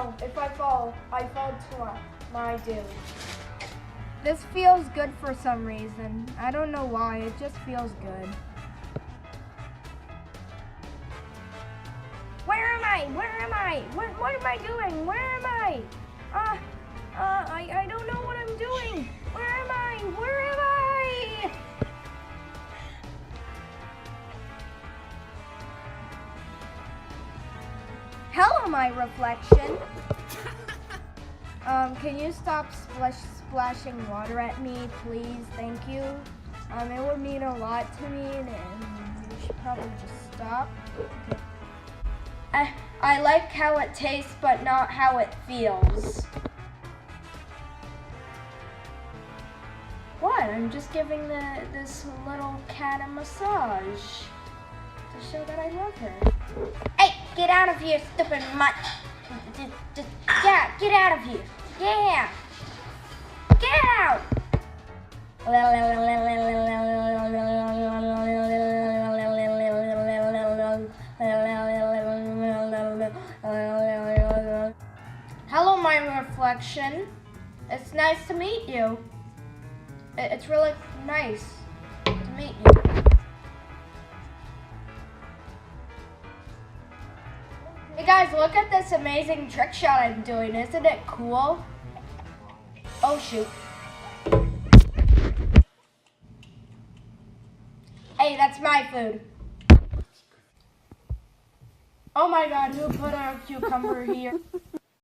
no, if I fall to my doom. This feels good for some reason. I don't know why, it just feels good. Where am I? Where am I? What am I doing? Where am I? I don't know what I'm doing. Where am I? Where am I? Hello, my reflection. Can you stop splashing water at me, please? Thank you. It would mean a lot to me, and you should probably just stop. Okay. I like how it tastes, but not how it feels. What? I'm just giving this little cat a massage to show that I love her. Hey, get out of here, stupid mutt! Yeah, get out of here! Yeah! Get out! Hello, my reflection. It's nice to meet you. It's really nice to meet you. Hey guys, look at this amazing trick shot I'm doing. Isn't it cool? Oh shoot. Hey, that's my food. Oh my god, who put a cucumber here?